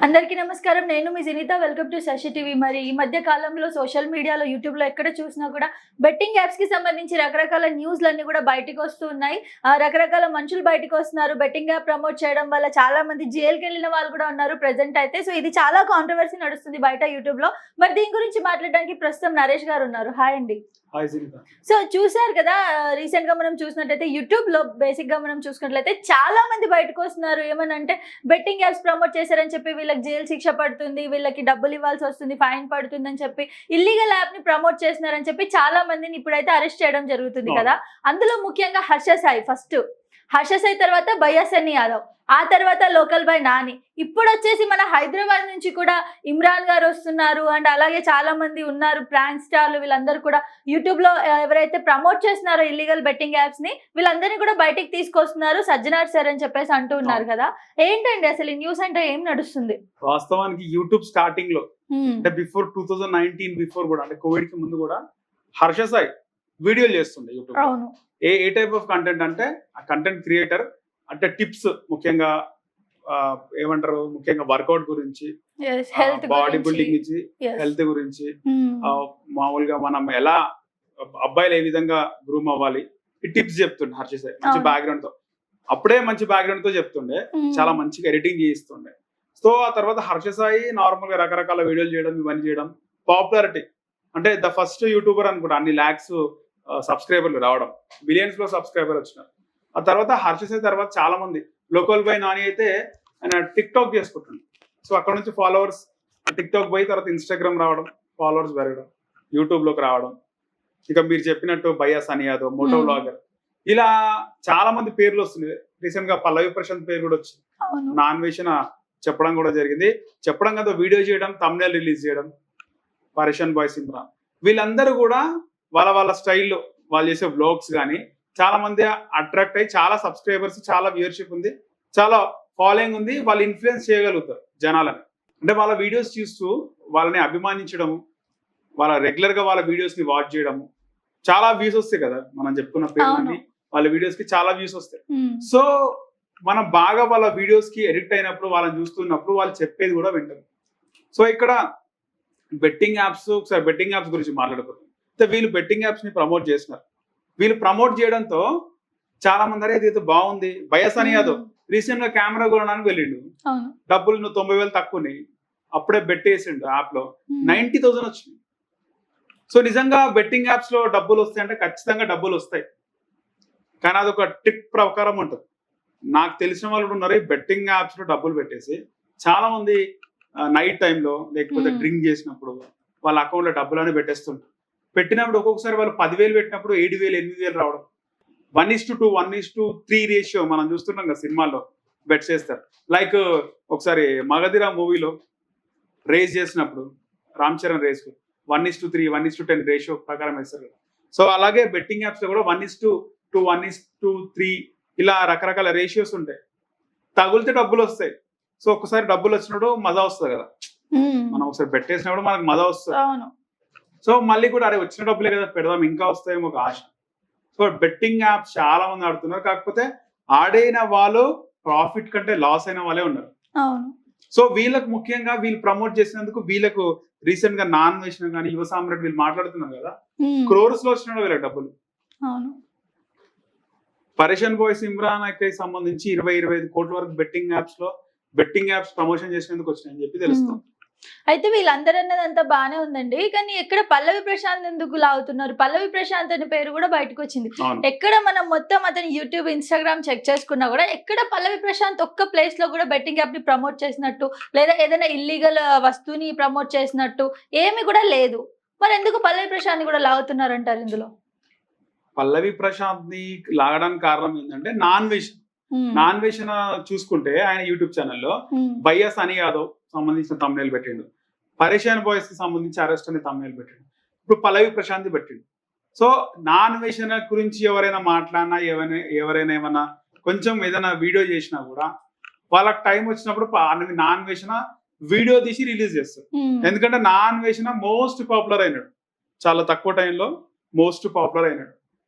అందరికీ నమస్కారం. నేను మీ Janitha. Welcome to Shashi TV. మరి ఈ మధ్య కాలంలో సోషల్ మీడియాలో, యూట్యూబ్‌లో ఎక్కడ చూసినా కూడా బెట్టింగ్ యాప్స్‌కి సంబంధించి రకరకాల న్యూస్‌లన్నీ కూడా బయటికి వస్తూ ఉన్నాయి. రకరకాల మనుషులు బయటికి వస్తున్నారు. బెట్టింగ్ యాప్ ప్రమోట్ చేయడం వల్ల చాలా మంది జైలుకెళ్ళిన వాళ్ళు కూడా ఉన్నారు ప్రెజెంట్ అయితే. సో ఇది చాలా కాంట్రోవర్సీ నడుస్తుంది బయట యూట్యూబ్‌లో. మరి దీని గురించి మాట్లాడడానికి ప్రస్తుతం నరేష్ గారు ఉన్నారు. హాయ్ అండి. సో చూసారు కదా, రీసెంట్ గా మనం చూసినట్లయితే యూట్యూబ్ లో బేసిక్ గా మనం చూసుకున్నట్లయితే చాలా మంది బయటకు వస్తున్నారు. ఏమనంటే బెట్టింగ్ యాప్స్ ప్రమోట్ చేశారని చెప్పి వీళ్ళకి జైలు శిక్ష పడుతుంది, వీళ్ళకి డబ్బులు ఇవ్వాల్సి వస్తుంది, ఫైన్ పడుతుంది అని చెప్పి ఇల్లీగల్ యాప్ ని ప్రమోట్ చేస్తున్నారని చెప్పి చాలా మందిని ఇప్పుడైతే అరెస్ట్ చేయడం జరుగుతుంది కదా. అందులో ముఖ్యంగా హర్ష సాయి ఫస్ట్, హర్ష సాయి తర్వాత భయ్యా సన్నీ యాదవ్, ఆ తర్వాత లోకల్ బాయ్ నాని, ఇప్పుడు వచ్చేసి మన హైదరాబాద్ నుంచి కూడా ఇమ్రాన్ గారు వస్తున్నారు. అండ్ అలాగే చాలా మంది ఉన్నారు ప్రాంక్ స్టార్లు. వీళ్ళందరూ కూడా యూట్యూబ్ లో ఎవరైతే ప్రమోట్ చేస్తున్నారో ఇల్లీగల్ బెట్టింగ్ యాప్స్ ని, వీళ్ళందరినీ కూడా బయటికి తీసుకొస్తున్నారు సజ్జనార్ సార్ అని చెప్పేసి అంటూ ఉన్నారు కదా. ఏంటండి అసలు ఈ న్యూస్ అంటే ఏం నడుస్తుంది? వాస్తవానికి యూట్యూబ్ స్టార్టింగ్ లో అంటే బిఫోర్ 2019 బిఫోర్ కూడా, అంటే కోవిడ్ కి ముందు కూడా హర్ష సాయి వీడియోలు చేస్తుండే యూట్యూబ్. అవును. ఏ టైప్ ఆఫ్ కంటెంట్ అంటే ఆ కంటెంట్ క్రియేటర్ అంటే టిప్స్, ముఖ్యంగా ఏమంటారు, ముఖ్యంగా వర్కౌట్ గురించి, బాడీ బిల్డింగ్ గురించి, హెల్త్ గురించి, మామూలుగా మనం ఎలా అబ్బాయిలు ఏ విధంగా గ్రూమ్ అవ్వాలి ఈ టిప్స్ చెప్తుండే హర్ష సాయి. మంచి బ్యాక్గ్రౌండ్ తో, అప్పుడే మంచి బ్యాక్గ్రౌండ్ తో చెప్తుండే, చాలా మంచిగా ఎడిటింగ్ చేయిస్తుండే. సో ఆ తర్వాత హర్ష సాయి నార్మల్ గా రకరకాల వీడియోలు చేయడం, ఇవన్నీ చేయడం, పాపులారిటీ అంటే ద ఫస్ట్ యూట్యూబర్ అనుకుంటా అన్ని ల్యాక్స్ సబ్స్క్రైబర్లు రావడం, బిలియన్స్ లో సబ్స్క్రైబర్ వచ్చినారు. ఆ తర్వాత హర్ష సాయి తర్వాత చాలా మంది, లోకల్ బై నాని అయితే ఆయన టిక్ టాక్ చేసుకుంటుండే. సో అక్కడ నుంచి ఫాలోవర్స్ టిక్ టాక్ పోయి తర్వాత ఇన్స్టాగ్రామ్ రావడం, ఫాలోవర్స్ పెరగడం, యూట్యూబ్ లోకి రావడం. ఇక మీరు చెప్పినట్టు భయ్యా సన్నీ యాదవ్, మోటో వ్లాగర్, ఇలా చాలా మంది పేర్లు వస్తున్నాయి. రీసెంట్ గా పల్లవి ప్రశాంత్ పేరు కూడా వచ్చింది. నాన్ వేషన్ చెప్పడం కూడా జరిగింది. చెప్పడం కదా, వీడియో చేయడం, థంబ్నెయిల్ రిలీజ్ చేయడం, పరేషన్ బాయ్స్ ఇమ్రాన్, వీళ్ళందరూ కూడా వాళ్ళ వాళ్ళ స్టైల్లో వాళ్ళు చేసే వ్లాగ్స్ కానీ చాలా మంది అట్రాక్ట్ అయ్యి, చాలా సబ్స్క్రైబర్స్, చాలా వ్యూవర్షిప్ ఉంది, చాలా ఫాలోయింగ్ ఉంది. వాళ్ళు ఇన్ఫ్లుయెన్స్ చేయగలుగుతారు జనాలని. అంటే వాళ్ళ వీడియోస్ చూస్తూ వాళ్ళని అభిమానించడము, వాళ్ళ రెగ్యులర్ గా వాళ్ళ వీడియోస్ ని వాచ్ చేయడము, చాలా వ్యూస్ వస్తాయి కదా. మనం చెప్పుకున్న పేర్లన్నీ వాళ్ళ వీడియోస్ కి చాలా వ్యూస్ వస్తాయి. సో మనం బాగా వాళ్ళ వీడియోస్ కి ఎడిక్ట్ అయినప్పుడు, వాళ్ళని చూస్తున్నప్పుడు వాళ్ళు చెప్పేది కూడా వింటారు. సో ఇక్కడ బెట్టింగ్ యాప్స్, ఒకసారి బెట్టింగ్ యాప్స్ గురించి మాట్లాడుకుంటాం. వీళ్ళు బెట్టింగ్ యాప్స్ ని ప్రమోట్ చేస్తున్నారు. వీళ్ళు ప్రమోట్ చేయడంతో చాలా మంది అరే ఇది బాగుంది. భయ్యా సన్నీ యాదవ్ రీసెంట్ గా కెమెరా కొనడానికి వెళ్ళిండు, డబ్బులు 90,000 తక్కువని అప్పుడే బెట్ వేసిండు యాప్ లో, 90,000 వచ్చింది. సో నిజంగా బెట్టింగ్ యాప్స్ లో డబ్బులు వస్తాయి అంటే ఖచ్చితంగా డబ్బులు వస్తాయి, కానీ అదొక ట్రిక్ ప్రకారం ఉంటుంది. నాకు తెలిసిన వాళ్ళు ఉన్నారు ఈ బెట్టింగ్ యాప్స్ లో డబ్బులు పెట్టేసి, చాలా మంది నైట్ టైంలో లేకపోతే డ్రింక్ చేసినప్పుడు వాళ్ళ అకౌంట్ లో డబ్బులని పెట్టేస్తుంటారు. పెట్టినప్పుడు ఒక్కొక్కసారి వాళ్ళు 10,000 పెట్టినప్పుడు 7,000 8,000 రావడం. 1:2 1:3 రేషియో మనం చూస్తున్నాం కదా సినిమాల్లో బెట్స్ చేస్తారు. లైక్ ఒకసారి మగధిర మూవీలో రేస్ చేసినప్పుడు రామ్ చరణ్ రేస్ 1:3 1:10 రేషియో ప్రకారం వేస్తారు. సో అలాగే బెట్టింగ్ యాప్స్ లో కూడా 1:2 1:3 ఇలా రకరకాల రేషియోస్ ఉంటాయి. తగులితే డబ్బులు వస్తాయి. సో ఒకసారి డబ్బులు వచ్చినప్పుడు మజా వస్తుంది కదా, మనం ఒకసారి పెట్టేసినప్పుడు మనకు మజా వస్తుంది. సో మళ్ళీ కూడా అరే వచ్చిన డబ్బులే కదా పెడదాం, ఇంకా వస్తాయేమో ఒక ఆశ. సో బెట్టింగ్ యాప్స్ చాలా మంది ఆడుతున్నారు, కాకపోతే ఆడైన వాళ్ళు ప్రాఫిట్ కంటే లాస్ అయిన వాళ్ళే ఉన్నారు. సో వీళ్ళకు ముఖ్యంగా వీళ్ళు ప్రమోట్ చేసినందుకు వీళ్ళకు రీసెంట్ గా నాన్ వేసిన కానీ యువ సామ్రాట్ వీళ్ళు మాట్లాడుతున్నారు కదా, క్రోర్స్ లో వచ్చిన వీళ్ళకి డబ్బులు. పరేషన్ బాయ్స్ ఇమ్రాన్ కి సంబంధించి 20-25 కోట్ల వరకు బెట్టింగ్ యాప్స్ ప్రమోషన్ చేసినందుకు వచ్చినాయని చెప్పి తెలుస్తాం. అయితే వీళ్ళందరూ అన్నదంతా బానే ఉందండి, కానీ ఎక్కడ పల్లవి ప్రశాంత్ ఎందుకు లాగుతున్నారు? పల్లవి ప్రశాంత్ అనే పేరు కూడా బయటకు వచ్చింది. ఎక్కడ మనం మొత్తం అతని యూట్యూబ్, ఇన్స్టాగ్రామ్ చెక్ చేసుకున్నా కూడా ఎక్కడ పల్లవి ప్రశాంత్ ఒక్క ప్లేస్ లో కూడా బెట్టింగ్ యాప్ ని ప్రమోట్ చేసినట్టు, లేదా ఏదైనా ఇల్లీగల్ వస్తువుని ప్రమోట్ చేసినట్టు ఏమి కూడా లేదు. మరి ఎందుకు పల్లవి ప్రశాంత్ కూడా లాగుతున్నారు అంటారు ఇందులో? పల్లవి ప్రశాంత్ ని లాగడానికి కారణం ఏంటంటే నాన్ వేషన్ చూసుకుంటే ఆయన యూట్యూబ్ ఛానల్లో భయ్యా సన్నీ యాదవ్ సంబంధించిన థంబ్నెయిల్ పెట్టిండు, పరేషన్ బాయ్స్ కి సంబంధించి అరెస్ట్ అనే థంబ్నెయిల్ పెట్టిండు, ఇప్పుడు పల్లవి ప్రశాంత్ పెట్టిండు. సో నాన్ వేషన్ గురించి ఎవరైనా మాట్లాడినా, ఎవరైనా ఏమన్నా కొంచెం ఏదైనా వీడియో చేసినా కూడా వాళ్ళకి టైం వచ్చినప్పుడు నాన్ వేషన్ వీడియో తీసి రిలీజ్ చేస్తారు. ఎందుకంటే నాన్ వేషన్ మోస్ట్ పాపులర్ అయినాడు, చాలా తక్కువ టైంలో మోస్ట్ పాపులర్ అయినాడు.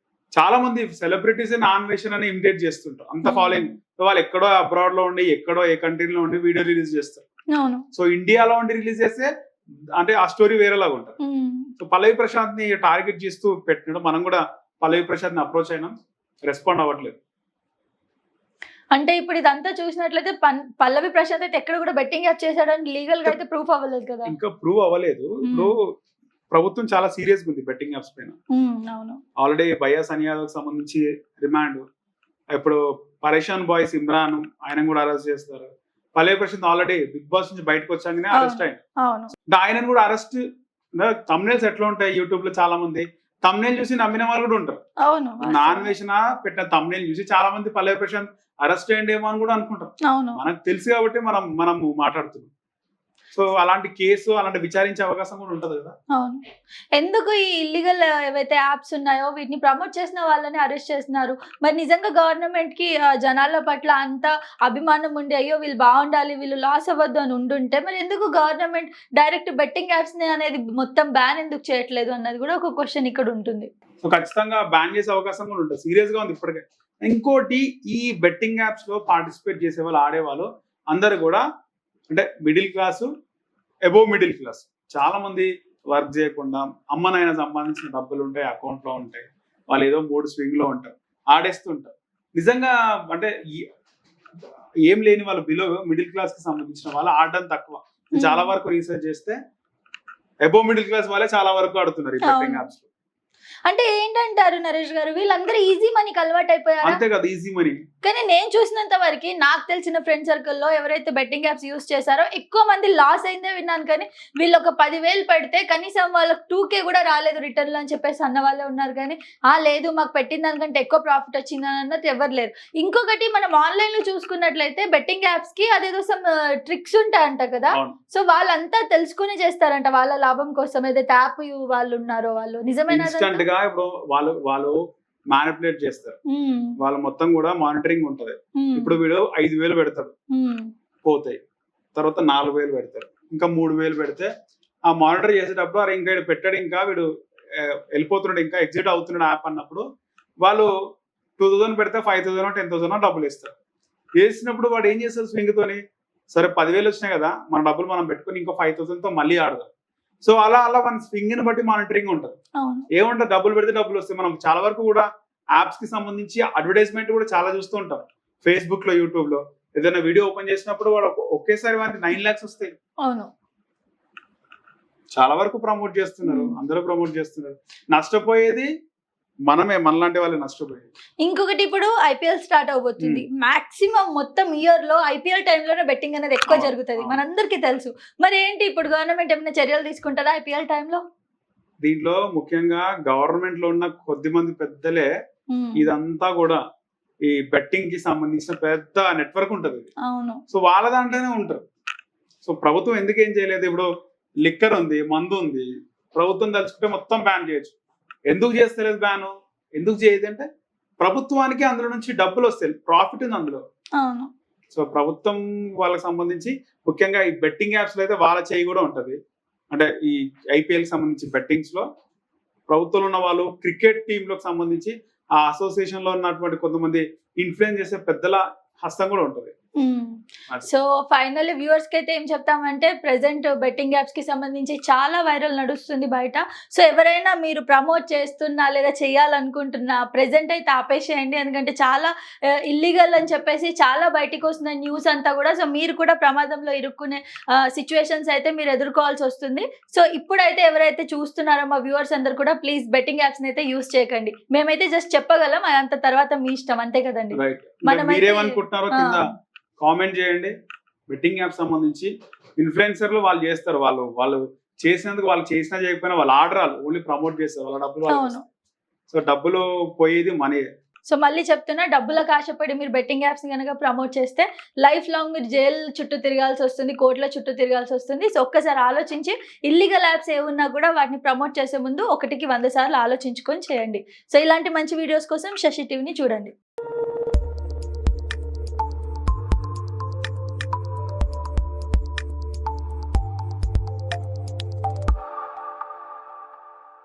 చాలా మంది సెలబ్రిటీస్ నాన్ వేషన్ అని ఇమిటేట్ చేస్తుంటారు, అంత ఫాలోయింగ్. వాళ్ళు ఎక్కడో అబ్రాడ్ లో ఉండి, ఎక్కడో ఏ కంట్రీలో ఉండి వీడియో రిలీజ్ చేస్తారు. అవును. సో ఇండియాలో ఉండి రిలీజ్ చేస్తే అంటే ఆ స్టోరీ వేరేలాగా ఉంటుంది. సో పల్లవి ప్రశాంత్ ని టార్గెట్ చేస్తూ పెట్టినాడు. మనం కూడా పల్లవి ప్రశాంత్ ని అప్రోచ్ అయినాం, రెస్పాండ్ అవ్వట్లేదు. అంటే ఇప్పుడు ఇదంతా చూసినట్లయితే పల్లవి ప్రశాంత్ అయితే ఎక్కడ కూడా బెట్టింగ్ యాప్ చేశాడని లీగల్ గా అయితే ప్రూఫ్ అవ్వలేదు కదా. ఇంకా ప్రూవ్ అవ్వలేదు. ఇప్పుడు ప్రభుత్వం చాలా సీరియస్ గా ఉంది బెట్టింగ్ యాప్స్ పైన. అవును. ఆల్రెడీ బయ్యా సనియాలకు సంబంధించి రిమాండ్, ఇప్పుడు పరేషాన్ బాయ్స్ ఇమ్రాన్ ఆయన కూడా అరెస్ట్ చేస్తారు. పల్లవి ప్రశాంత్ ఆల్రెడీ బిగ్ బాస్ నుంచి బయటకు వచ్చాకనే అరెస్ట్ అయ్యాడు. ఆయనను కూడా అరెస్ట్, తమ్నేల్స్ ఎట్లా ఉంటాయి యూట్యూబ్ లో చాలా మంది తమ్నేల్ చూసి నమ్మిన వాళ్ళు కూడా ఉంటారు. అవును. నాన్ వేసిన పెట్టిన తమ్నేల్ చూసి చాలా మంది పల్లవి ప్రశాంత్ అరెస్ట్ అయ్యేమో అని కూడా అనుకుంటాం. మనకు తెలుసు కాబట్టి మనం మాట్లాడుతున్నాం. సో అలాంటి కేసు అలాంటి విచారించే అవకాశం కూడా ఉంటది కదా. అవును. ఎందుకు ఈ ఇల్లీగల్ ఏవైతే యాప్స్ ఉన్నాయో వీటిని ప్రమోట్ చేసిన వాళ్ళని అరెస్ట్ చేస్తున్నారు. మరి నిజంగా గవర్నమెంట్ కి జనాల పట్ల అంత అభిమానం ఉండి అయ్యో వీళ్ళు బాగుండాలి వీళ్ళు లాస్ అవ్వద్దు అని ఉండుంటే మరి ఎందుకు గవర్నమెంట్ డైరెక్ట్ బెట్టింగ్ యాప్స్ ని అనేది మొత్తం బ్యాన్ ఎందుకు చేయట్లేదు అన్నది కూడా ఒక క్వశ్చన్ ఇక్కడ ఉంటుంది. సో ఖచ్చితంగా బ్యాన్ చేసే అవకాశం కూడా ఉంటుంది. సీరియస్ గా ఉంది ఇప్పటికే. ఇంకోటి, ఈ బెట్టింగ్ యాప్స్ లో పార్టిసిపేట్ చేసే వాళ్ళు ఆడేవాళ్ళు అందరు కూడా అంటే middle class, above middle class. చాలా మంది వర్క్ చేయకుండా అమ్మనైనా సంబంధించిన డబ్బులు ఉంటాయి, అకౌంట్ లో ఉంటాయి, వాళ్ళు ఏదో 3 స్వింగ్ లో ఉంటారు, ఆడేస్తుంటారు. నిజంగా అంటే ఏం లేని వాళ్ళు బిలో మిడిల్ క్లాస్ కి సంబంధించిన వాళ్ళు ఆడడం తక్కువ. చాలా వరకు రీసెర్చ్ చేస్తే అబోవ్ మిడిల్ క్లాస్ వాళ్ళే చాలా వరకు ఆడుతున్నారు ఈ బెట్టింగ్ యాప్స్ లో. అంటే ఏంటంటారు నరేష్ గారు, వీళ్ళందరూ ఈజీ మనీకి అలవాటు అయిపోయారు. అంతే కదా, ఈజీ మనీ. కానీ నేను చూసినంత వరకు నాకు తెలిసిన ఫ్రెండ్ సర్కిల్లో ఎవరైతే బెట్టింగ్ యాప్స్ యూస్ చేశారో ఎక్కువ మంది లాస్ అయిందే విన్నాను. కానీ వీళ్ళు ఒక 10,000 పెడితే కనీసం వాళ్ళకి 2K కూడా రాలేదు రిటర్న్ అని చెప్పేసి అన్న వాళ్ళే ఉన్నారు. కానీ లేదు మాకు పెట్టిన దానికంటే ఎక్కువ ప్రాఫిట్ వచ్చింది అన్నది ఎవరు లేరు. ఇంకొకటి మనం ఆన్లైన్ లో చూసుకున్నట్లయితే బెట్టింగ్ యాప్స్ కి అదేదో సమ్ ట్రిక్స్ ఉంటాయంట కదా. సో వాళ్ళంతా తెలుసుకుని చేస్తారంట వాళ్ళ లాభం కోసం. ఏదైతే యాప్ వాళ్ళు ఉన్నారో వాళ్ళు నిజమైన ఇప్పుడు వాళ్ళు మ్యానిపులేట్ చేస్తారు. వాళ్ళు మొత్తం కూడా మానిటరింగ్ ఉంటది. ఇప్పుడు వీడు 5,000 పెడతాడు, పోతాయి. తర్వాత 4,000 పెడతారు, ఇంకా 3,000 పెడితే ఆ మానిటర్ చేసేటప్పుడు అరే ఇంకా వీడు పెట్టాడు, ఇంకా వీడు వెళ్ళిపోతున్నాడు, ఇంకా ఎగ్జిట్ అవుతున్నాడు యాప్ అన్నప్పుడు వాళ్ళు 2,000 పెడితే 5,000 10,000 డబ్బులు ఇస్తారు. వేసినప్పుడు వాడు ఏం చేస్తారు, స్వింగ్ తోని సరే 10,000 వచ్చినాయి కదా మన డబ్బులు మనం పెట్టుకుని ఇంకో 5,000 తో మళ్ళీ ఆడదాం. సో అలా మన స్వింగ్ ని బట్టి మానిటరింగ్ ఉంటుంది. ఏముంటుంది, డబ్బులు పెడితే డబ్బులు వస్తాయి. మనం చాలా వరకు కూడా యాప్స్ కి సంబంధించి అడ్వర్టైజ్మెంట్ కూడా చాలా చూస్తూ ఉంటాం. ఫేస్బుక్ లో, యూట్యూబ్ లో ఏదైనా వీడియో ఓపెన్ చేసినప్పుడు వాడు ఒకేసారి వారికి 9 lakhs వస్తాయి. చాలా వరకు ప్రమోట్ చేస్తున్నారు, అందరూ ప్రమోట్ చేస్తున్నారు. నష్టపోయేది మనమే, మనలాంటి వాళ్ళు నష్టపోయేది. ఇంకొకటి, ఇప్పుడు ఐపీఎల్ స్టార్ట్ అవబోతుంది. మాక్సిమం మొత్తం ఇయర్ లో ఐపీఎల్ టైంలోనే బెట్టింగ్ అనేది ఎక్కువ జరుగుతుంది, మనందరికీ తెలుసు. మరి ఏంటి ఇప్పుడు గవర్నమెంట్ ఏమైనా చర్యలు తీసుకుంటారా ఐపీఎల్ టైంలో? దీంట్లో ముఖ్యంగా గవర్నమెంట్ లో ఉన్న కొద్ది మంది పెద్దలే ఇదంతా కూడా ఈ బెట్టింగ్ కి సంబంధించిన పెద్ద నెట్వర్క్ ఉంటది. సో వాళ్ళ దాంట్లోనే ఉంటారు. సో ప్రభుత్వం ఎందుకు ఏం చేయలేదు? ఇప్పుడు లిక్కర్ ఉంది, మందు ఉంది, ప్రభుత్వం తలుచుకుంటే మొత్తం బ్యాన్ చేయొచ్చు. ఎందుకు చేస్తలేదు బ్యాన్? ఎందుకు చేయదు అంటే ప్రభుత్వానికి అందులో నుంచి డబ్బులు వస్తాయి, ప్రాఫిట్ ఉంది అందులో. సో ప్రభుత్వం వాళ్ళకి సంబంధించి ముఖ్యంగా ఈ బెట్టింగ్ యాప్స్ లో అయితే వాళ్ళ చేయి కూడా ఉంటది. అంటే ఈ ఐపీఎల్ కి సంబంధించి బెట్టింగ్స్ లో ప్రభుత్వంలో ఉన్న వాళ్ళు, క్రికెట్ టీమ్ లకు సంబంధించి ఆ అసోసియేషన్ లో ఉన్నటువంటి కొంతమంది ఇన్ఫ్లుయెన్స్ చేసే పెద్దల హస్తం కూడా ఉంటది. సో ఫైనల్ వ్యూవర్స్ కి అయితే ఏం చెప్తామంటే, ప్రెసెంట్ బెట్టింగ్ యాప్స్ కి సంబంధించి చాలా వైరల్ నడుస్తుంది బయట. సో ఎవరైనా మీరు ప్రమోట్ చేస్తున్నా లేదా చేయాలనుకుంటున్నా ప్రెసెంట్ అయితే ఆపేసేయండి. ఎందుకంటే చాలా ఇల్లీగల్ అని చెప్పేసి చాలా బయటకు వస్తున్న న్యూస్ అంతా కూడా. సో మీరు కూడా ప్రమాదంలో ఇరుక్కునే సిచ్యువేషన్స్ అయితే మీరు ఎదుర్కోవాల్సి వస్తుంది. సో ఇప్పుడైతే ఎవరైతే చూస్తున్నారో మా వ్యూవర్స్ అందరు కూడా ప్లీజ్ బెట్టింగ్ యాప్స్ ని అయితే యూజ్ చేయకండి. మేమైతే జస్ట్ చెప్పగలం, అదంతా తర్వాత మీ ఇష్టం, అంతే కదండి. కామెంట్ చేయండి. బెట్టింగ్ యాప్ సంబంధించి ఇన్ఫ్లుయెన్సర్లు వాళ్ళు చేస్తారు, వాళ్ళు చేసినందుకు వాళ్ళు చేసినా చేయకపోయినా వాళ్ళు ఆర్డర్ ఓన్లీ ప్రమోట్ చేస్తారు, వాళ్ళ డబ్బులు. సో డబ్బులు పోయేది మనీ. సో మళ్ళీ చెప్తున్నా, డబ్బులకు ఆశపడి మీరు బెట్టింగ్ యాప్స్ కనుక ప్రమోట్ చేస్తే లైఫ్ లాంగ్ మీరు జైలు చుట్టూ తిరగాల్సి వస్తుంది, కోర్టుల చుట్టూ తిరగాల్సి వస్తుంది. సో ఒక్కసారి ఆలోచించి ఇల్లీగల్ యాప్స్ ఏమున్నా కూడా వాటిని ప్రమోట్ చేసే ముందు 1కి 100 సార్లు ఆలోచించుకొని చేయండి. సో ఇలాంటి మంచి వీడియోస్ కోసం శశి టీవీని చూడండి.